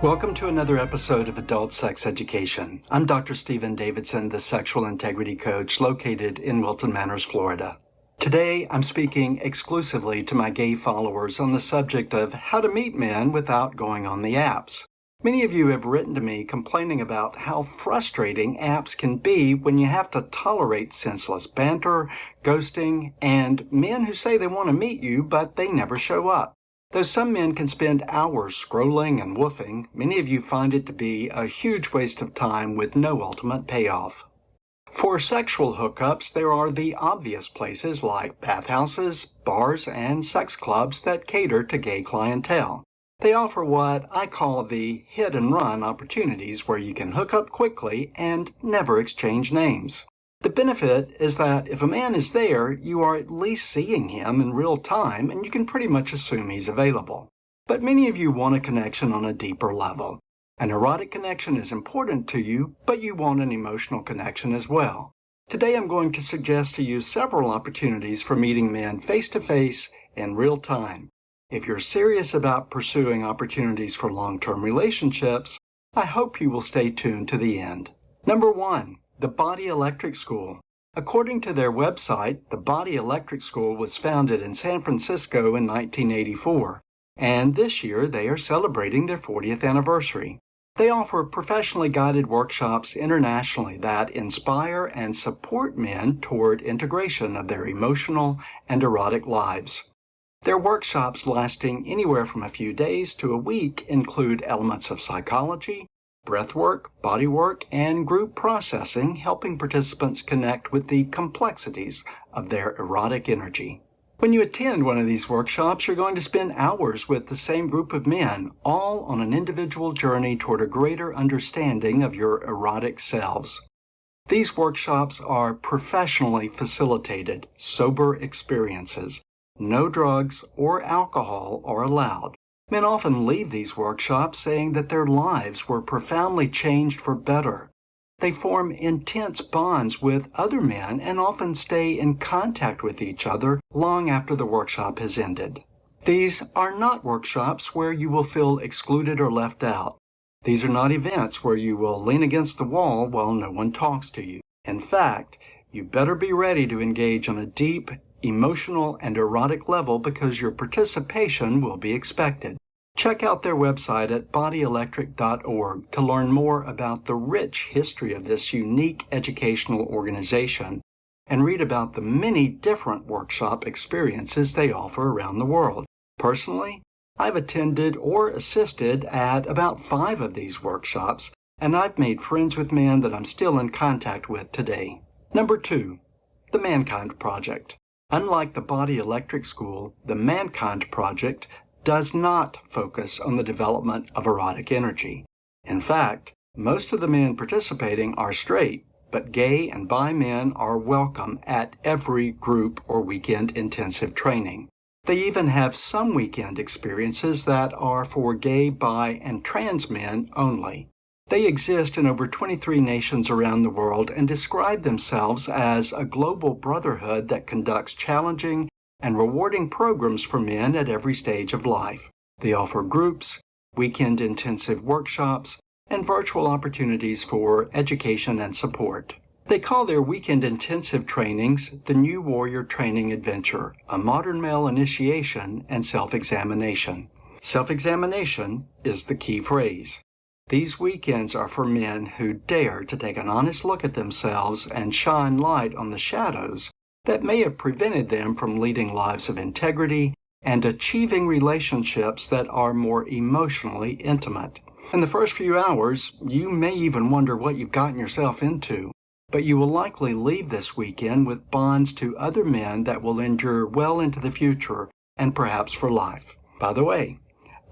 Welcome to another episode of Adult Sex Education. I'm Dr. Stephen Davidson, the Sexual Integrity Coach located in Wilton Manors, Florida. Today, I'm speaking exclusively to my gay followers on the subject of how to meet men without going on the apps. Many of you have written to me complaining about how frustrating apps can be when you have to tolerate senseless banter, ghosting, and men who say they want to meet you, but they never show up. Though some men can spend hours scrolling and woofing, many of you find it to be a huge waste of time with no ultimate payoff. For sexual hookups, there are the obvious places like bathhouses, bars, and sex clubs that cater to gay clientele. They offer what I call the hit-and-run opportunities where you can hook up quickly and never exchange names. The benefit is that if a man is there, you are at least seeing him in real time and you can pretty much assume he's available. But many of you want a connection on a deeper level. An erotic connection is important to you, but you want an emotional connection as well. Today I'm going to suggest to you several opportunities for meeting men face-to-face in real time. If you're serious about pursuing opportunities for long-term relationships, I hope you will stay tuned to the end. Number 1. The Body Electric School. According to their website, the Body Electric School was founded in San Francisco in 1984, and this year they are celebrating their 40th anniversary. They offer professionally guided workshops internationally that inspire and support men toward integration of their emotional and erotic lives. Their workshops, lasting anywhere from a few days to a week, include elements of psychology, breathwork, bodywork, and group processing, helping participants connect with the complexities of their erotic energy. When you attend one of these workshops, you're going to spend hours with the same group of men, all on an individual journey toward a greater understanding of your erotic selves. These workshops are professionally facilitated, sober experiences. No drugs or alcohol are allowed. Men often leave these workshops saying that their lives were profoundly changed for better. They form intense bonds with other men and often stay in contact with each other long after the workshop has ended. These are not workshops where you will feel excluded or left out. These are not events where you will lean against the wall while no one talks to you. In fact, you better be ready to engage on a deep, emotional, and erotic level because your participation will be expected. Check out their website at bodyelectric.org to learn more about the rich history of this unique educational organization and read about the many different workshop experiences they offer around the world. Personally, I've attended or assisted at about 5 of these workshops, and I've made friends with men that I'm still in contact with today. Number 2. The Mankind Project. Unlike the Body Electric School, the Mankind Project does not focus on the development of erotic energy. In fact, most of the men participating are straight, but gay and bi men are welcome at every group or weekend intensive training. They even have some weekend experiences that are for gay, bi, and trans men only. They exist in over 23 nations around the world and describe themselves as a global brotherhood that conducts challenging and rewarding programs for men at every stage of life. They offer groups, weekend intensive workshops, and virtual opportunities for education and support. They call their weekend intensive trainings the New Warrior Training Adventure, a modern male initiation and self-examination. Self-examination is the key phrase. These weekends are for men who dare to take an honest look at themselves and shine light on the shadows that may have prevented them from leading lives of integrity and achieving relationships that are more emotionally intimate. In the first few hours, you may even wonder what you've gotten yourself into, but you will likely leave this weekend with bonds to other men that will endure well into the future and perhaps for life. By the way,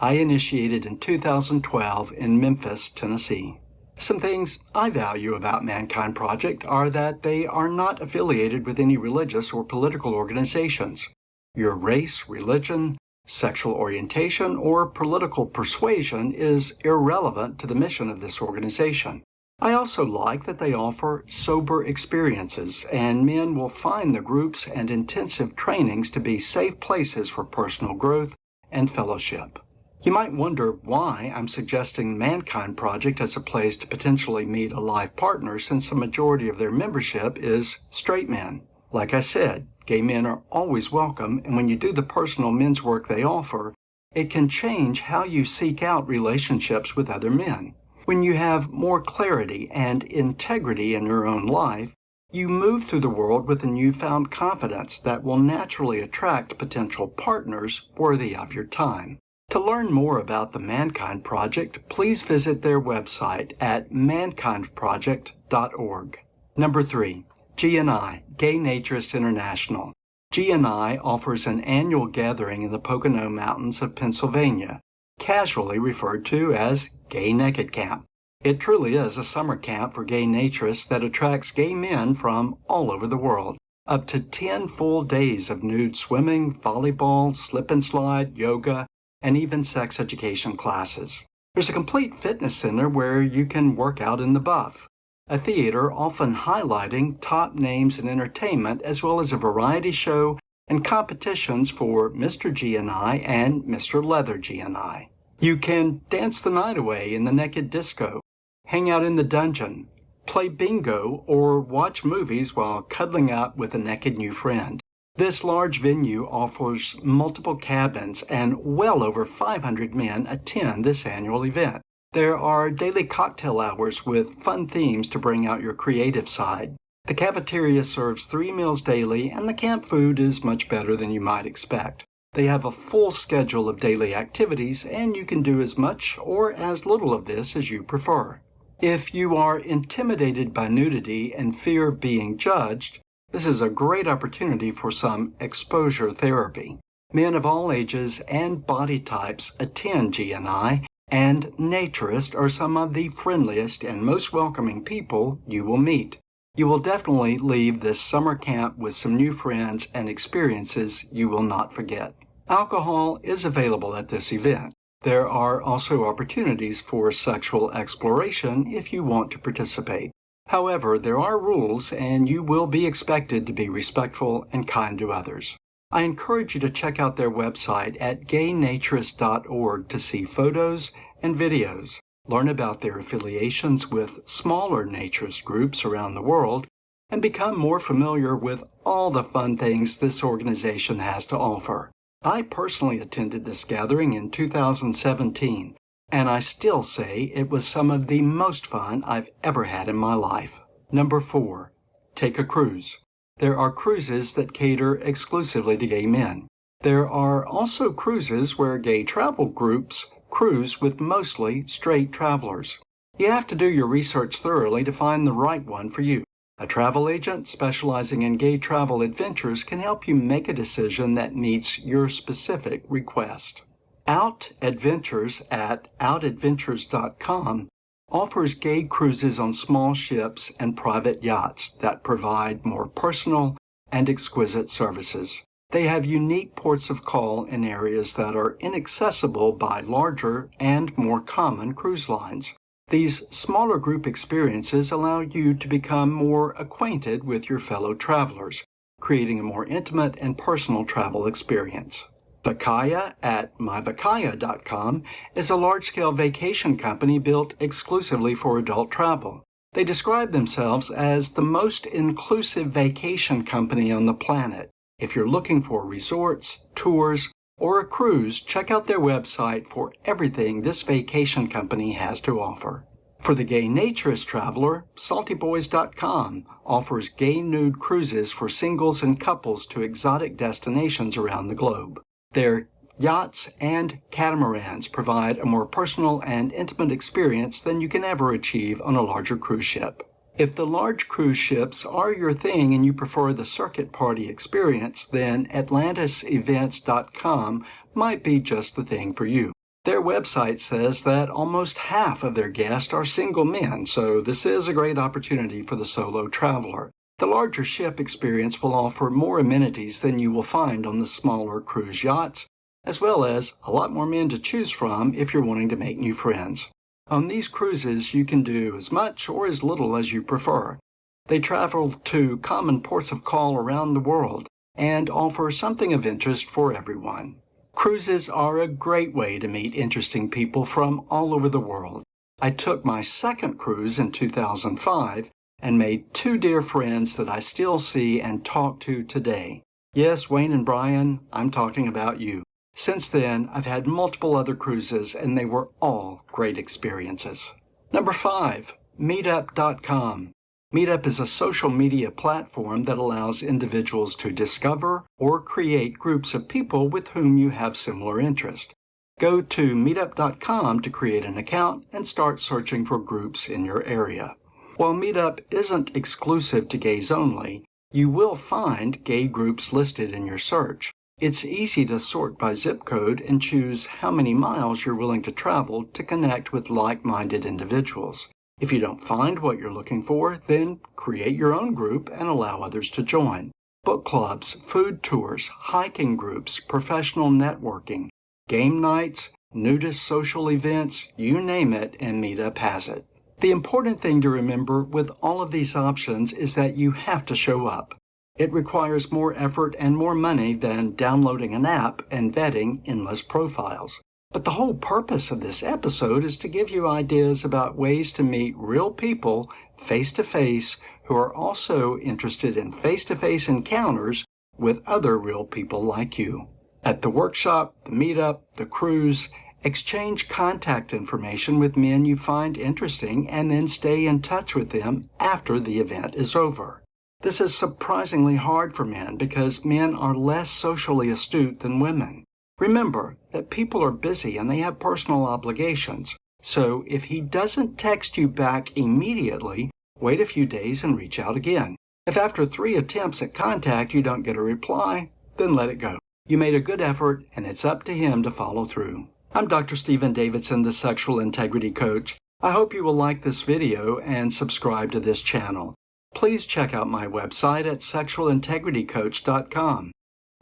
I initiated in 2012 in Memphis, Tennessee. Some things I value about Mankind Project are that they are not affiliated with any religious or political organizations. Your race, religion, sexual orientation, or political persuasion is irrelevant to the mission of this organization. I also like that they offer sober experiences, and men will find the groups and intensive trainings to be safe places for personal growth and fellowship. You might wonder why I'm suggesting the Mankind Project as a place to potentially meet a life partner since the majority of their membership is straight men. Like I said, gay men are always welcome, and when you do the personal men's work they offer, it can change how you seek out relationships with other men. When you have more clarity and integrity in your own life, you move through the world with a newfound confidence that will naturally attract potential partners worthy of your time. To learn more about the Mankind Project, please visit their website at mankindproject.org. Number 3. GNI Gay Naturist International. GNI offers an annual gathering in the Pocono Mountains of Pennsylvania, casually referred to as Gay Naked Camp. It truly is a summer camp for gay naturists that attracts gay men from all over the world. Up to 10 full days of nude swimming, volleyball, slip and slide, yoga, and even sex education classes. There's a complete fitness center where you can work out in the buff, a theater often highlighting top names in entertainment, as well as a variety show and competitions for Mr. GNI and Mr. Leather GNI. You can dance the night away in the naked disco, hang out in the dungeon, play bingo, or watch movies while cuddling up with a naked new friend. This large venue offers multiple cabins, and well over 500 men attend this annual event. There are daily cocktail hours with fun themes to bring out your creative side. The cafeteria serves 3 meals daily, and the camp food is much better than you might expect. They have a full schedule of daily activities, and you can do as much or as little of this as you prefer. If you are intimidated by nudity and fear being judged, this is a great opportunity for some exposure therapy. Men of all ages and body types attend GNI, and naturists are some of the friendliest and most welcoming people you will meet. You will definitely leave this summer camp with some new friends and experiences you will not forget. Alcohol is available at this event. There are also opportunities for sexual exploration if you want to participate. However, there are rules, and you will be expected to be respectful and kind to others. I encourage you to check out their website at gaynaturist.org to see photos and videos, learn about their affiliations with smaller naturist groups around the world, and become more familiar with all the fun things this organization has to offer. I personally attended this gathering in 2017, and I still say it was some of the most fun I've ever had in my life. Number 4. Take a cruise. There are cruises that cater exclusively to gay men. There are also cruises where gay travel groups cruise with mostly straight travelers. You have to do your research thoroughly to find the right one for you. A travel agent specializing in gay travel adventures can help you make a decision that meets your specific request. Out Adventures at outadventures.com offers gay cruises on small ships and private yachts that provide more personal and exquisite services. They have unique ports of call in areas that are inaccessible by larger and more common cruise lines. These smaller group experiences allow you to become more acquainted with your fellow travelers, creating a more intimate and personal travel experience. Vacaya at myvacaya.com is a large-scale vacation company built exclusively for adult travel. They describe themselves as the most inclusive vacation company on the planet. If you're looking for resorts, tours, or a cruise, check out their website for everything this vacation company has to offer. For the gay naturist traveler, saltyboys.com offers gay nude cruises for singles and couples to exotic destinations around the globe. Their yachts and catamarans provide a more personal and intimate experience than you can ever achieve on a larger cruise ship. If the large cruise ships are your thing and you prefer the circuit party experience, then atlantisevents.com might be just the thing for you. Their website says that almost half of their guests are single men, so this is a great opportunity for the solo traveler. The larger ship experience will offer more amenities than you will find on the smaller cruise yachts, as well as a lot more men to choose from if you're wanting to make new friends. On these cruises, you can do as much or as little as you prefer. They travel to common ports of call around the world and offer something of interest for everyone. Cruises are a great way to meet interesting people from all over the world. I took my second cruise in 2005 and made 2 dear friends that I still see and talk to today. Yes, Wayne and Brian, I'm talking about you. Since then, I've had multiple other cruises and they were all great experiences. Number 5, meetup.com. Meetup is a social media platform that allows individuals to discover or create groups of people with whom you have similar interests. Go to meetup.com to create an account and start searching for groups in your area. While Meetup isn't exclusive to gays only, you will find gay groups listed in your search. It's easy to sort by zip code and choose how many miles you're willing to travel to connect with like-minded individuals. If you don't find what you're looking for, then create your own group and allow others to join. Book clubs, food tours, hiking groups, professional networking, game nights, nudist social events, you name it, and Meetup has it. The important thing to remember with all of these options is that you have to show up. It requires more effort and more money than downloading an app and vetting endless profiles. But the whole purpose of this episode is to give you ideas about ways to meet real people face-to-face who are also interested in face-to-face encounters with other real people like you. At the workshop, the meetup, the cruise, exchange contact information with men you find interesting and then stay in touch with them after the event is over. This is surprisingly hard for men because men are less socially astute than women. Remember that people are busy and they have personal obligations, so if he doesn't text you back immediately, wait a few days and reach out again. If after 3 attempts at contact you don't get a reply, then let it go. You made a good effort and it's up to him to follow through. I'm Dr. Stephen Davidson, the Sexual Integrity Coach. I hope you will like this video and subscribe to this channel. Please check out my website at sexualintegritycoach.com.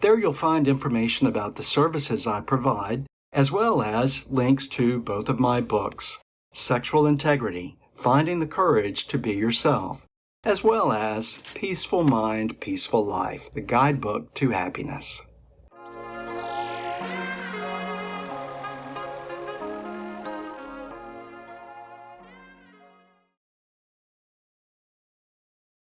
There you'll find information about the services I provide, as well as links to both of my books, Sexual Integrity, Finding the Courage to Be Yourself, as well as Peaceful Mind, Peaceful Life, the Guidebook to Happiness.